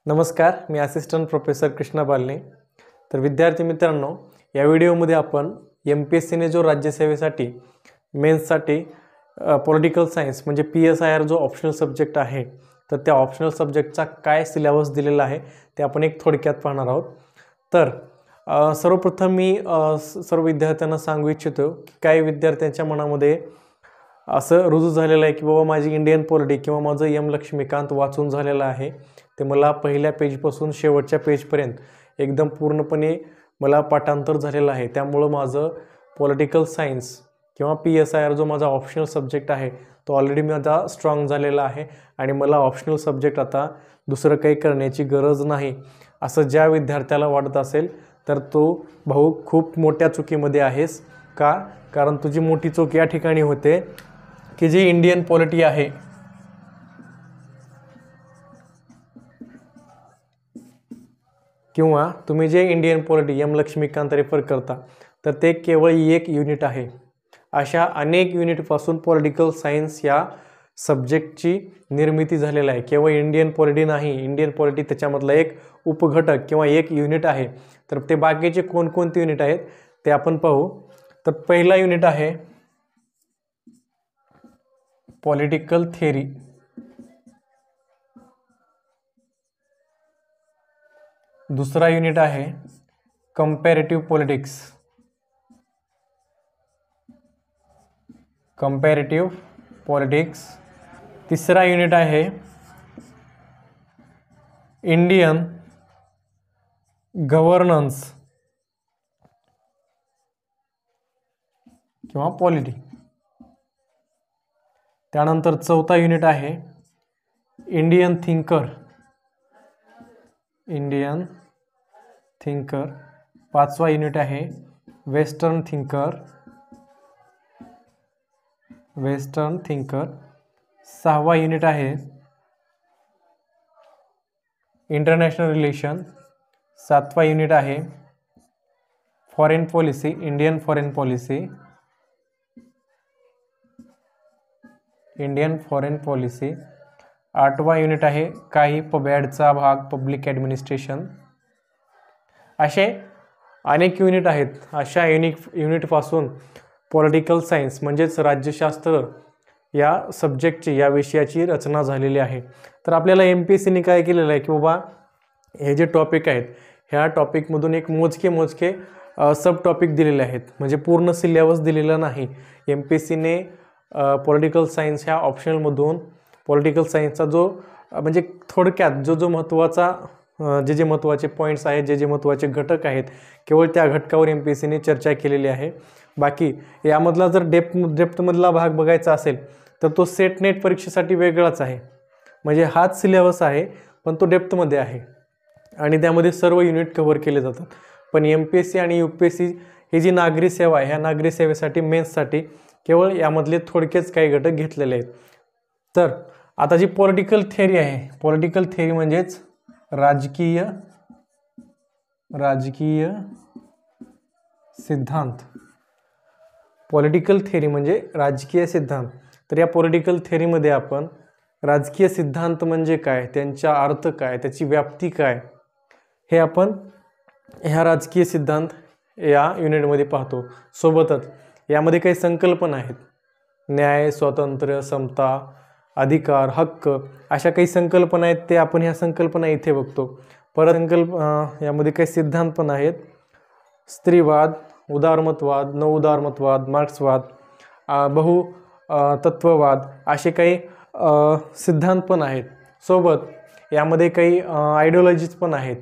नमस्कार, मी assistant professor Krishna बालने। तर विद्यार्थी मित्रांनो, या व्हिडिओमध्ये आपण MPSCने जो राज्यसेवेसाठी मेन्ससाठी पॉलिटिकल सायन्स म्हणजे PSIR जो ऑप्शनल सब्जेक्ट आहे, तर त्या ऑप्शनल सब्जेक्टचा काय सिलेबस दिलेला आहे ते आपण एक थोडक्यात पाहणार आहोत। तर सर्वप्रथम मी सर्व विद्यार्थ्यांना सांगू इच्छितो की काही विद्यार्थ्यांच्या मनामध्ये असं रुजू झालेलं आहे की बाबा माझी इंडियन पॉलिटी किंवा माझं एम लक्ष्मीकांत वाचून झालेलं आहे, ते मला पहिल्या पेजपासून शेवटच्या पेजपर्यंत एकदम पूर्णपणे मला पाठांतर झालेलं आहे। त्यामुळे माझं पॉलिटिकल सायन्स किंवा PSIR जो माझा ऑप्शनल सब्जेक्ट आहे तो ऑलरेडी माझा स्ट्रॉंग झालेला आहे आणि मला ऑप्शनल सब्जेक्ट आता दुसरं काही करण्याची गरज नाही, असं ज्या विद्यार्थ्याला वाटत असेल तर तो भाऊ खूप मोठ्या चुकीमध्ये आहेस। का? कारण तुझी मोठी चूक या ठिकाणी होते की जी इंडियन पॉलिटी आहे किंवा तुम्ही जे Indian polity M Laxmikanth refer करता तर ते केवळ एक युनिट आहे। अशा अनेक युनिटपासून पॉलिटिकल सायन्स या सब्जेक्टची निर्मिती झालेली आहे। केवळ इंडियन पॉलिटी नाही, इंडियन पॉलिटी त्याच्यामधला एक उपघटक किंवा एक युनिट आहे। तर ते बाकीचे कोणकोणते युनिट आहेत ते आपण पाहू। तर पहिला युनिट आहे पॉलिटिकल थिअरी, दूसरा युनिट आहे कंपैरेटिव पॉलिटिक्स, कंपैरेटिव पॉलिटिक्स, तीसरा युनिट आहे इंडियन गव्हर्नन्स किंवा पॉलिटी। त्यानंतर चौथा युनिट आहे इंडियन थिंकर, इंडियन थिंकर। पाचवा युनिट आहे वेस्टर्न थिंकर, वेस्टर्न थिंकर। सहावा युनिट आहे इंटरनॅशनल रिलेशन। सातवा युनिट आहे foreign policy, Indian foreign policy, Indian foreign policy. आठवा युनिट आहे काही पबॅडचा भाग, पब्लिक ॲडमिनिस्ट्रेशन। असे अनेक युनिट आहेत। अशा युनिटपासून पॉलिटिकल सायन्स म्हणजेच राज्यशास्त्र या सब्जेक्टची, या विषयाची रचना झालेली आहे। तर आपल्याला MPSCने काय केलेलं आहे की बाबा हे जे टॉपिक आहेत ह्या टॉपिकमधून एक मोजके सब टॉपिक दिलेले आहेत, म्हणजे पूर्ण सिलेबस दिलेला नाही। MPSCने पॉलिटिकल सायन्स ह्या ऑप्शनलमधून पॉलिटिकल सायन्सचा जो म्हणजे थोडक्यात जो महत्त्वाचा जे महत्त्वाचे पॉईंट्स आहेत, जे महत्त्वाचे घटक आहेत, केवळ त्या घटकावर MPSCने चर्चा केलेली आहे। बाकी यामधला जर डेप्थमधला भाग बघायचा असेल तर तो सेट नेट परीक्षेसाठी वेगळाच आहे, म्हणजे हाच सिलेबस आहे पण तो डेप्थमध्ये आहे आणि त्यामध्ये सर्व युनिट कव्हर केले जातात। पण MPSC आणि UPSC ही जी नागरी सेवा आहे ह्या नागरी सेवेसाठी मेन्ससाठी केवळ यामधले थोडकेच काही घटक घेतलेले आहेत। तर आता जी पॉलिटिकल थिअरी आहे, पॉलिटिकल थिअरी म्हणजेच राजकीय सिद्धांत, पॉलिटिकल थिअरी म्हणजे राजकीय सिद्धांत। तर या पॉलिटिकल थिअरीमध्ये आपण राजकीय सिद्धांत म्हणजे काय, त्यांचा अर्थ काय, त्याची व्याप्ती काय, हे आपण ह्या राजकीय सिद्धांत या युनिटमध्ये पाहतो। सोबतच यामध्ये काही संकल्पना आहेत, न्याय, स्वातंत्र्य, समता, अधिकार, हक्क, अशा काही संकल्पना आहेत, ते आपण ह्या संकल्पना इथे बघतो। परत यामध्ये काही सिद्धांत पण आहेत, स्त्रीवाद, उदारमतवाद, नवउदारमतवाद, मार्क्सवाद, तत्ववाद, असे काही सिद्धांत पण आहेत। सोबत यामध्ये काही आयडिओलॉजीज पण आहेत,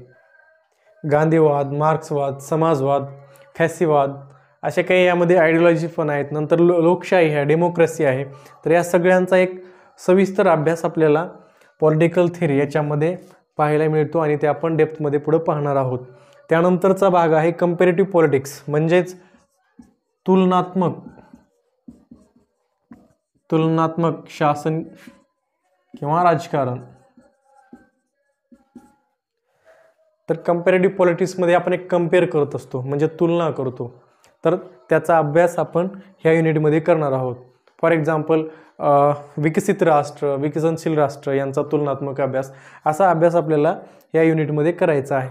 गांधीवाद, मार्क्सवाद, समाजवाद, फॅसिवाद, अशा काही यामध्ये आयडिओलॉजी पण आहेत। नंतर लोकशाही आहे, डेमोक्रेसी आहे। तर या सगळ्यांचा एक सविस्तर अभ्यास आपल्याला पॉलिटिकल थिअरी याच्यामध्ये पाहायला मिळतो आणि ते आपण डेप्थमध्ये पुढे पाहणार आहोत। त्यानंतरचा भाग आहे कंपॅरेटिव्ह पॉलिटिक्स म्हणजेच तुलनात्मक शासन किंवा राजकारण। तर कंपॅरेटिव्ह पॉलिटिक्समध्ये आपण एक कंपेअर करत असतो, म्हणजे तुलना करतो। तर त्याचा अभ्यास आपण ह्या युनिटमध्ये करणार आहोत। फॉर एक्झाम्पल विकसित राष्ट्र, विकसनशील राष्ट्र यांचा तुलनात्मक अभ्यास, असा अभ्यास आपल्याला या युनिटमध्ये करायचा आहे.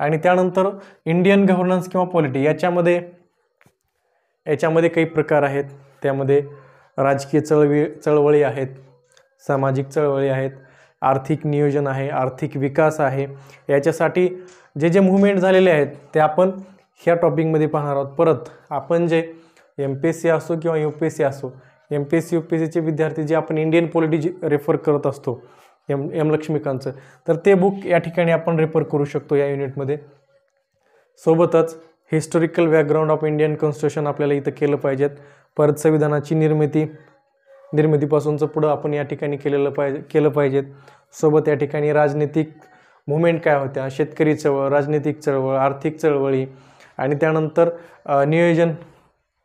आणि त्यानंतर इंडियन गव्हर्नन्स किंवा पॉलिटी याच्यामध्ये काही प्रकार आहेत. त्यामध्ये राजकीय चळवळी आहेत, सामाजिक चळवळी आहेत, आर्थिक नियोजन आहे, आर्थिक विकास आहे. याच्यासाठी जे मुवमेंट झालेले आहेत ते आपण ह्या टॉपिकमध्ये पाहणार आहोत. परत आपण जे MPSC असो किंवा UPSC असो, MPSC UPSCचे विद्यार्थी जे आपण इंडियन पॉलिटी रेफर करत असतो एम लक्ष्मीकांतचं, तर ते बुक या ठिकाणी आपण रेफर करू शकतो या युनिटमध्ये. सोबतच historical background of Indian constitution आपल्याला इथं केलं पाहिजेत. परत संविधानाची निर्मितीपासूनचं पुढं आपण या ठिकाणी केलं पाहिजेत. सोबत या ठिकाणी राजनीतिक मुवमेंट काय होत्या, शेतकरी चळवळ, राजनीतिक चळवळ, आर्थिक चळवळी, आणि त्यानंतर नियोजन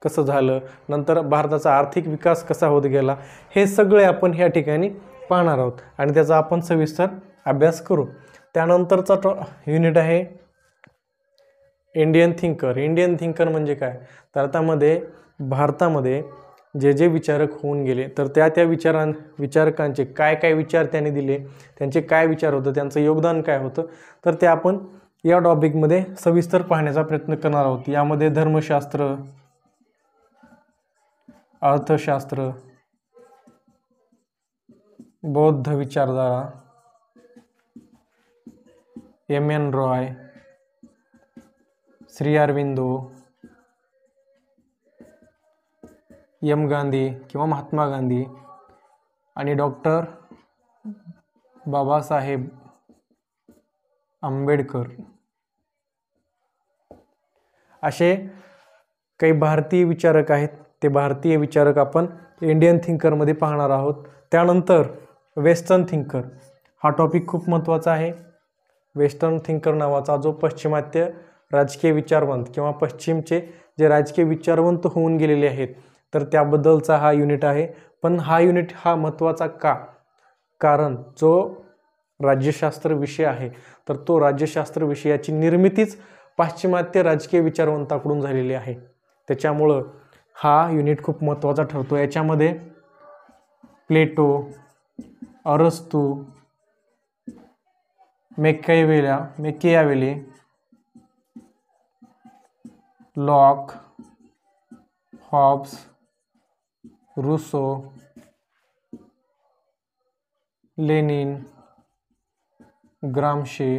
कसं झालं, नंतर भारताचा आर्थिक विकास कसा होत गेला, हे सगळे आपण ह्या ठिकाणी पाहणार आहोत आणि त्याचा आपण सविस्तर अभ्यास करू. त्यानंतरचा युनिट आहे इंडियन थिंकर. इंडियन थिंकर म्हणजे काय, तर आता भारतामध्ये जे विचारक होऊन गेले, तर त्या विचारकांचे काय विचार त्यांनी दिले, त्यांचे काय विचार होतं, त्यांचं योगदान काय होतं, तर ते आपण या टॉपिकमध्ये सविस्तर पाहण्याचा प्रयत्न करणार आहोत. यामध्ये धर्मशास्त्र, अर्थशास्त्र, बौद्ध विचारधारा, M.N. रॉय, श्री अरविंदो, M. गांधी किंवा महात्मा गांधी आणि डॉक्टर बाबासाहेब आंबेडकर असे काही भारतीय विचारक आहेत. ते भारतीय विचारक आपण इंडियन थिंकरमध्ये पाहणार आहोत. त्यानंतर वेस्टर्न थिंकर हा टॉपिक खूप महत्त्वाचा आहे. वेस्टर्न थिंकर नावाचा जो पाश्चिमात्य राजकीय विचारवंत किंवा पश्चिमचे जे राजकीय विचारवंत होऊन गेलेले आहेत, तर त्याबद्दलचा हा युनिट आहे. पण हा युनिट हा महत्त्वाचा का, कारण जो राज्यशास्त्र विषय आहे, तर तो राज्यशास्त्र विषयाची निर्मितीच पाश्चिमात्य राजकीय विचारवंताकडून झालेली आहे. त्याच्यामुळं हा युनिट खूप महत्त्वाचा ठरतो. याच्यामध्ये प्लेटो, अरस्तू, Machiavelli, Locke, Hobbes, Rousseau, Lenin, Gramsci,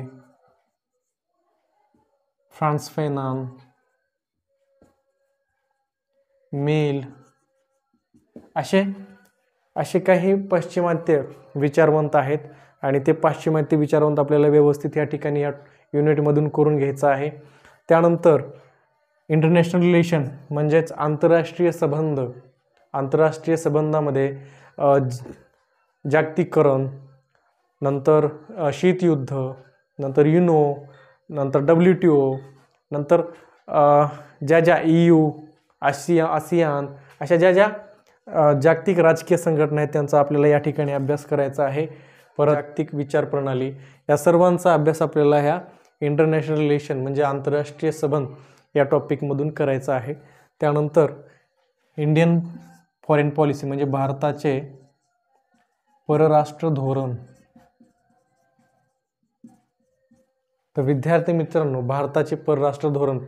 Frantz Fanon, Mill असे काही पाश्चिमात्य विचारवंत आहेत आणि ते पाश्चिमात्य विचारवंत आपल्याला व्यवस्थित या ठिकाणी या युनिटमधून करून घ्यायचं आहे. त्यानंतर इंटरनॅशनल रिलेशन म्हणजेच आंतरराष्ट्रीय संबंध. आंतरराष्ट्रीय संबंधामध्ये जागतिकीकरण, नंतर शीतयुद्ध, नंतर युनो, नंतर WTO, नंतर ज्या EU, आसियान अशा ज्या जागतिक राजकीय संघटना आहेत त्यांचा आपल्याला या ठिकाणी अभ्यास करायचा आहे. परत जागतिक विचार प्रणाली, या सर्वांचा अभ्यास आपल्याला ह्या इंटरनॅशनल रिलेशन म्हणजे आंतरराष्ट्रीय संबंध या टॉपिकमधून करायचा आहे. त्यानंतर इंडियन फॉरेन पॉलिसी म्हणजे भारताचे परराष्ट्र धोरण. तर विद्यार्थी मित्रांनो, भारताचे परराष्ट्र धोरण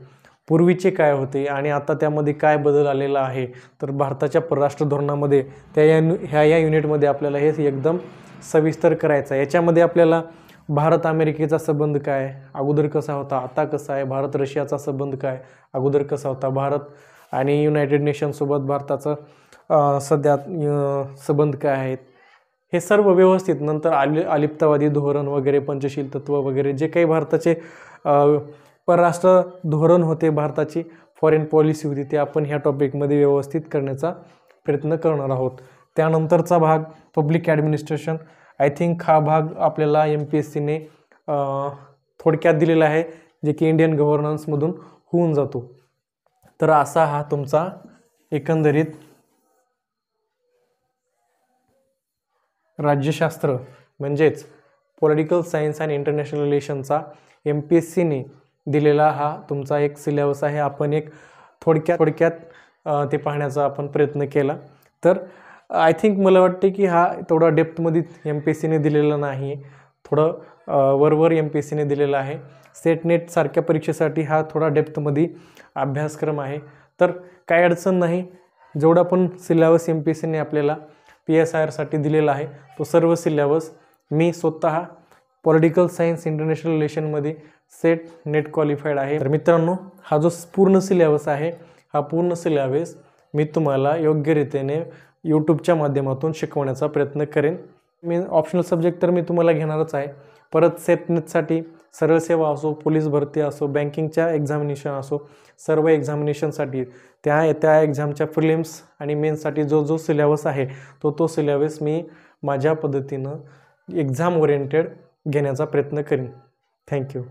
पूर्वीचे काय होते आणि आता त्यामध्ये काय बदल आलेला आहे, तर भारताच्या परराष्ट्र धोरणामध्ये ह्या युनिटमध्ये आपल्याला हे एकदम सविस्तर करायचं आहे. याच्यामध्ये आपल्याला भारत अमेरिकेचा संबंध काय, अगोदर कसा होता, आता कसा आहे, भारत रशियाचा संबंध काय, अगोदर कसा होता, भारत आणि युनायटेड नेशनसोबत भारताचा सध्या संबंध काय आहेत, हे सर्व व्यवस्थित. नंतर अलिप्तवादी धोरण वगैरे, पंचशील तत्व वगैरे जे काही भारताचे परराष्ट्र धोरण होते, भारताची फॉरेन पॉलिसी होती, ते आपण ह्या टॉपिकमध्ये व्यवस्थित करण्याचा प्रयत्न करणार आहोत. त्यानंतरचा भाग पब्लिक ॲडमिनिस्ट्रेशन. आय थिंक हा भाग आपल्याला MPSCने थोडक्यात दिलेला आहे, जे की इंडियन गव्हर्नन्समधून होऊन जातो. तर असा हा तुमचा एकंदरीत राज्यशास्त्र म्हणजेच पॉलिटिकल सायन्स अँड इंटरनॅशनल रिलेशनचा MPSCने दिलेला हा तुमचा एक सिलेबस आहे. आपण एक थोडक्यात ते पाहण्याचा आपण प्रयत्न केला. तर आय थिंक मला वाटते की हा थोडा डेप्थमध्ये MPSCने दिलेला नाही आहे, थोडं वरवर MPSCने दिलेला आहे. सेट नेट सारख्या परीक्षेसाठी हा थोडा डेप्थमध्ये अभ्यासक्रम आहे. तर काही अडचण नाही, जेवढा पण सिलेबस MPSCने आपल्याला PSIRसाठी दिलेला आहे तो सर्व सिलेबस मी स्वतः पॉलिटिकल सायन्स इंटरनॅशनल रिलेशनमध्ये सेट नेट क्वालिफाईड आहे. तर मित्रांनो, हा जो पूर्ण सिलेबस आहे, हा पूर्ण सिलेबस मी तुम्हाला योग्यरीतीने यूट्यूबच्या माध्यमातून शिकवण्याचा प्रयत्न करेन. मी ऑप्शनल सब्जेक्ट तर मी तुम्हाला घेणारच आहे. परत सेट नेटसाठी सरळ सेवा असो, पोलीस भरती असो, बँकिंगच्या एक्झामिनेशन असो, सर्व एक्झामिनेशनसाठी त्या एक्झामच्या प्रिलिम्स आणि मेन्ससाठी जो सिलेबस आहे तो सिलेबस मी माझ्या पद्धतीनं एक्झाम ओरिएंटेड घेण्याचा प्रयत्न करेन. थँक्यू.